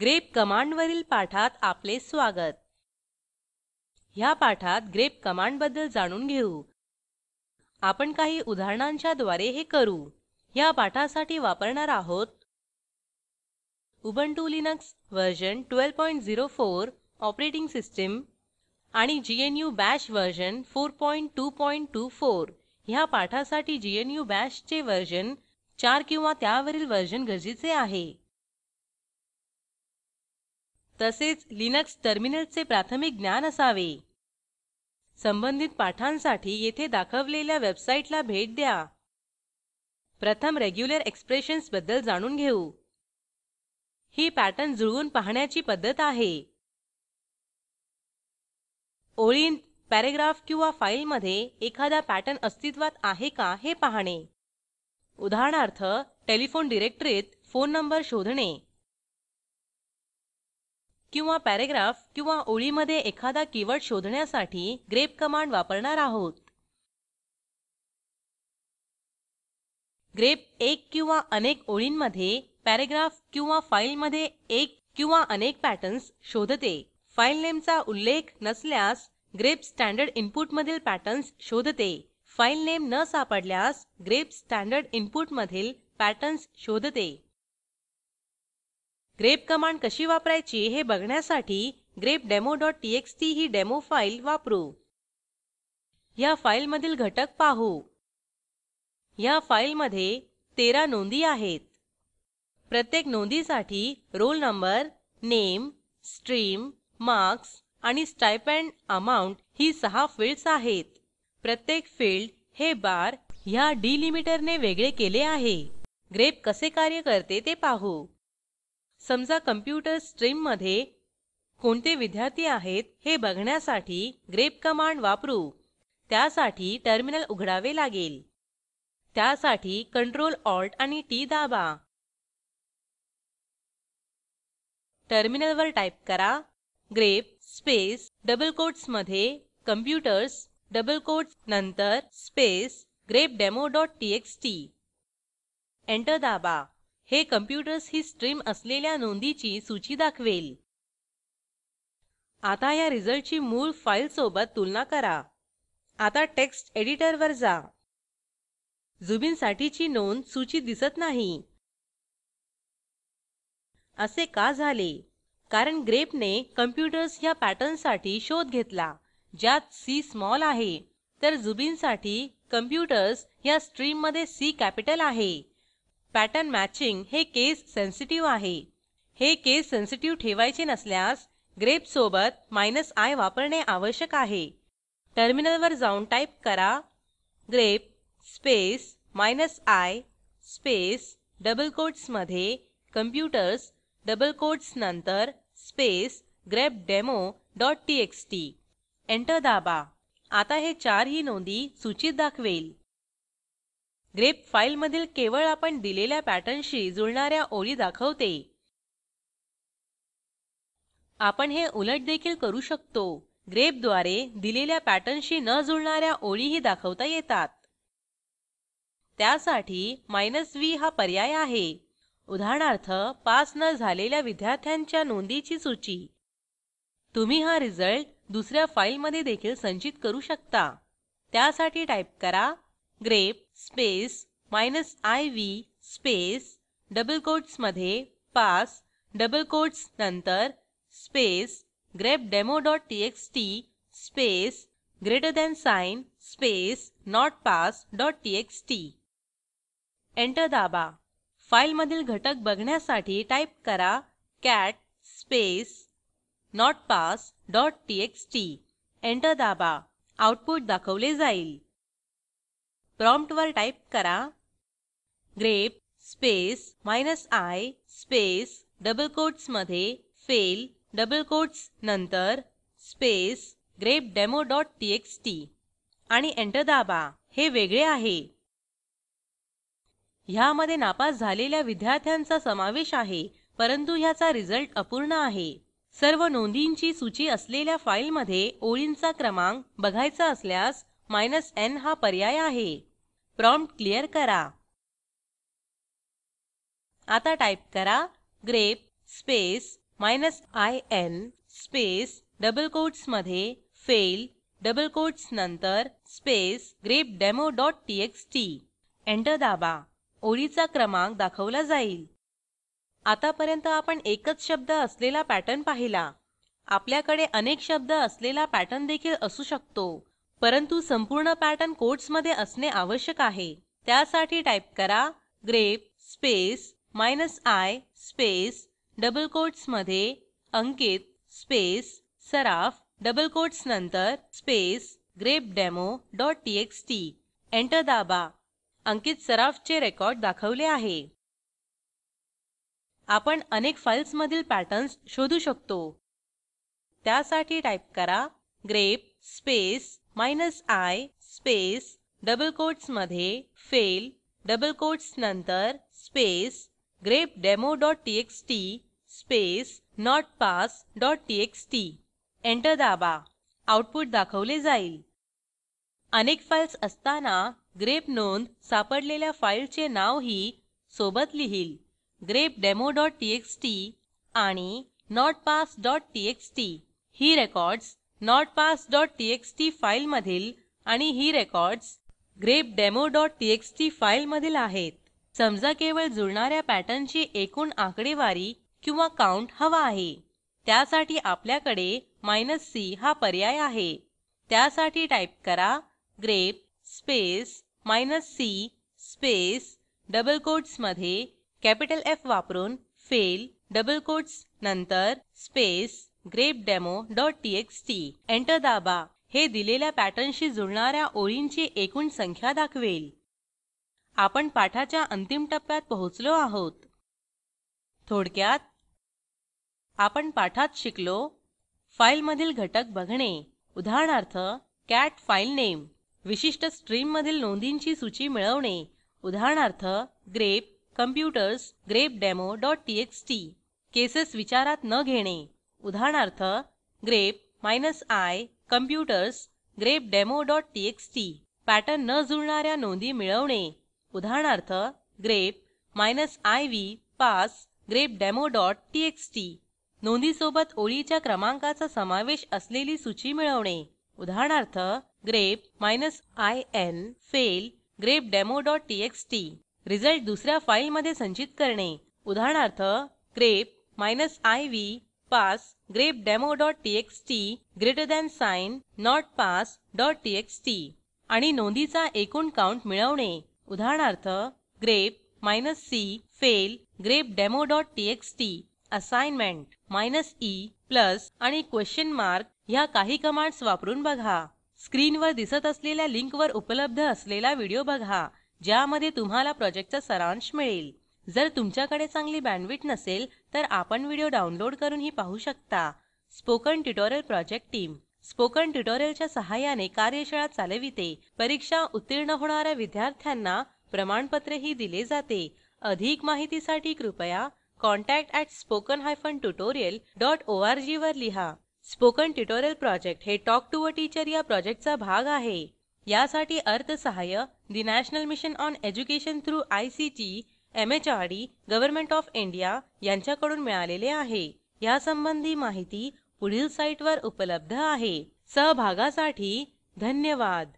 Grep कमांडवरील पाठात आपले स्वागत. ह्या पाठात ग्रेप कमांडबद्दल जाणून घेऊ. आपण काही उदाहरणांच्या द्वारे हे करू. ह्या पाठासाठी वापरणार आहोत Ubuntu Linux version 1204 operating system आणि GNU बाश वर्जन 4224. ह्या पाठासाठी GNU बाश चे वर्जन 4 किंवा त्यावरील वर्जन गरजेचे आहे. तसेच लिनक्स टर्मिनलचे प्राथमिक ज्ञान असावे. संबंधित पाठांसाठी येथे दाखवलेल्या वेबसाईटला भेट द्या. प्रथम रेग्युलर एक्सप्रेशन्स बद्दल जाणून घेऊ. ही पॅटर्न जुळवून पाहण्याची पद्धत आहे. ओळींत, पॅरेग्राफ किंवा फाईलमध्ये एखादा पॅटर्न अस्तित्वात आहे का हे पाहणे. उदाहरणार्थ, टेलिफोन डिरेक्टरीत फोन नंबर शोधणे किंवा पॅरेग्राफ किंवा ओळीमध्ये एखादा कीवर्ड शोधण्यासाठी ग्रेप कमांड वापरणार आहोत. ग्रेप एक किंवा अनेक ओळींमध्ये, पॅरेग्राफ किंवा फाईलमध्ये एक किंवा अनेक पॅटर्न्स शोधते. फाईल नेमचा उल्लेख नसल्यास ग्रेप स्टँडर्ड इनपुटमधील पॅटर्न्स शोधते. फाईल नेम न सापडल्यास ग्रेप स्टँडर्ड इनपुटमधील पॅटर्न्स शोधते. ग्रेप कमांड कशी वापरायची हे बघण्यासाठी grepdemo.txt ही डेमो फाईल वापरू. ह्या फाईलमधील घटक पाहू. ह्या फाईलमध्ये 13 नोंदी आहेत. प्रत्येक नोंदीसाठी roll number, name, stream, marks आणि स्टायपेंड अमाउंट ही 6 फील्ड्स आहेत. प्रत्येक फील्ड हे बार ह्या डिलिमीटरने वेगळे केले आहे. ग्रेप कसे कार्य करते ते पाहू. समजा कम्प्युटर स्ट्रीममध्ये कोणते विद्यार्थी आहेत हे बघण्यासाठी ग्रेप कमांड वापरू. त्यासाठी टर्मिनल उघडावे लागेल. त्यासाठी Ctrl Alt आणि टी दाबा. टर्मिनलवर टाईप करा ग्रेप स्पेस डबल कोट्समध्ये कम्प्युटर्स डबल कोट्स नंतर स्पेस grepdemo.txt. एंटर दाबा. हे कम्प्युटर्स ही स्ट्रीम असलेल्या नोंदीची सूची दाखवेल. आता या रिझल्टची मूळ फाईल सोबत तुलना करा. आता टेक्स्ट एडिटरवर जा. जुबिनसाठीची नोंद सूचीत दिसत नाही. असे का झाले? कारण ग्रेपने कम्प्युटर्स ह्या पॅटर्नसाठी शोध घेतला ज्यात सी स्मॉल आहे, तर जुबिनसाठी कम्प्युटर्स ह्या स्ट्रीममध्ये सी कॅपिटल आहे. पॅटर्न मॅचिंग हे केस सेन्सिटिव्ह आहे. हे केस सेन्सिटिव्ह ठेवायचे नसल्यास ग्रेप सोबत -i वापरणे आवश्यक आहे. टर्मिनलवर जाऊन टाईप करा grep space -i space double कोट्समध्ये कम्प्युटर्स डबल कोट्स नंतर स्पेस grepdemo.txt. एंटर दाबा. आता हे 4 ही नोंदी सूचीत दाखवेल. ग्रेप फाईलमधील केवळ आपण दिलेल्या पॅटर्नशी जुळणाऱ्या ओळी दाखवते. आपण हे उलट देखील करू शकतो. ग्रेपद्वारे दिलेल्या पॅटर्नशी न जुळणाऱ्या ओळीही दाखवता येतात. त्यासाठी -v हा पर्याय आहे. उदाहरणार्थ, पास न झालेल्या विद्यार्थ्यांच्या नोंदीची सूची. तुम्ही हा रिझल्ट दुसऱ्या फाईलमध्ये देखील संचित करू शकता. त्यासाठी टाईप करा grep space -iv space double कोट्समध्ये पास डबल कोट्स नंतर space grepdemo.txt space > space notpass.txt. Enter दाबा. फाईलमधील घटक बघण्यासाठी टाईप करा cat स्पेस notpass.txt. एंटर दाबा. आऊटपुट दाखवले जाईल. प्रॉम्प्टवर टाईप करा grep space -i space double कोट्समध्ये फेल डबल कोट्स नंतर स्पेस grepdemo.txt आणि एंटर दाबा. हे वेगळे आहे. ह्यामध्ये नापास झालेल्या विद्यार्थ्यांचा समावेश आहे, परंतु ह्याचा रिझल्ट अपूर्ण आहे. सर्व नोंदींची सूची असलेल्या फाईलमध्ये ओळींचा क्रमांक बघायचा असल्यास -n हा पर्याय आहे. प्रॉम्प्ट क्लिअर करा. आता टाईप करा grep space -in space double कोट्समध्ये फेल डबल कोट्स नंतर स्पेस grepdemo.txt एंटर दाबा. ओळीचा क्रमांक दाखवला जाईल. आतापर्यंत आपण एकच शब्द असलेला पॅटर्न पाहिला. आपल्याकडे अनेक शब्द असलेला पॅटर्न देखील असू शकतो, परंतु संपूर्ण पॅटर्न कोट्समध्ये असणे आवश्यक आहे. त्यासाठी टाईप करा grep space -i space double कोट्समध्ये Ankit space Saraf double quotes नंतर स्पेस grepdemo.txt एंटर दाबा. अंकित सराफचे रेकॉर्ड दाखवले आहे. आपण अनेक फाईल्समधील पॅटर्न्स शोधू शकतो. त्यासाठी टाईप करा grep space -i space double कोट्समध्ये फेल डबल कोट्स नंतर space grepdemo.txt space notpass.txt enter दाबा. आऊटपुट दाखवले जाईल. अनेक फाईल्स असताना ग्रेप नोंद सापडलेल्या फाईलचे नावही सोबत लिहील. grepdemo.txt आणि notpass.txt ही रेकॉर्ड्स notpass.txt फाईलमधील आणि ही रेकॉर्ड्स grepdemo.txt फाईलमधील आहेत. समजा केवळ जुळणाऱ्या पॅटर्नची एकूण आकडेवारी किंवा काउंट हवा आहे. त्यासाठी आपल्याकडे -c हा पर्याय आहे. त्यासाठी टाईप करा grep space -c space double कोट्समध्ये कॅपिटल F वापरून फेल डबल कोट्स नंतर स्पेस grepdemo.txt एंटर दाबा. हे दिलेल्या पॅटर्नशी जुळणाऱ्या ओळींची एकूण संख्या दाखवेल. आपण पाठाच्या अंतिम टप्प्यात पोहोचलो आहोत. थोडक्यात आपण पाठात शिकलो फाईलमधील घटक बघणे, उदाहरणार्थ cat filename, विशिष्ट स्ट्रीममधील नोंदींची सूची मिळवणे, उदाहरणार्थ ग्रेप कॉम्प्युटर्स grepdemo.txt, केसेस विचारात न घेणे, उदाहरणार्थ grep -i computers grepdemo.txt, pattern न जुळणाऱ्या नोंदी मिळवणे, उदाहरणार्थ ग्रेप -iv pass grepdemo.txt, नोंदीसोबत ओळीच्या क्रमांकाचा समावेश असलेली सूची मिळवणे, उदाहरणार्थ grep -in fail grepdemo.txt, result दुसऱ्या फाईलमध्ये संचित करणे, उदाहरणार्थ grep -iv pass grepdemo.txt >notpass.txt आणि नोंदीचा एकूण काउंट मिळवणे, उदाहरणार्थ grep -c fail grepdemo.txt. Assignment -e plus आणि क्वेश्चन मार्क ह्या काही कमांड्स वापरून बघा. स्क्रीनवर दिसत असलेल्या लिंकवर उपलब्ध असलेला व्हिडिओ बघा, ज्यामध्ये तुम्हाला प्रॉजेक्टचा सारांश मिळेल. जर तुमच्याकडे चांगली बँडविड्थ नसेल तर आपण व्हिडिओ डाउनलोड करूनही पाहू शकता. Spoken tutorial project team spoken ट्युटोरियलच्या सहाय्याने कार्यशाळा चालविते. परीक्षा उत्तीर्ण होणाऱ्या विद्यार्थ्यांना प्रमाणपत्रही दिले जाते. अधिक माहितीसाठी कृपया contact@spoken-tutorial.org वर लिहा. स्पोकन ट्युटोरियल प्रॉजेक्ट हे टॉक टू अ टीचर या प्रॉजेक्टचा भाग आहे. यासाठी अर्थसहाय्य national mission on education through ICT MHRD government of India यांच्याकडून मिळालेले आहे. यासंबंधी माहिती पुढील साईटवर उपलब्ध आहे. सहभागासाठी धन्यवाद.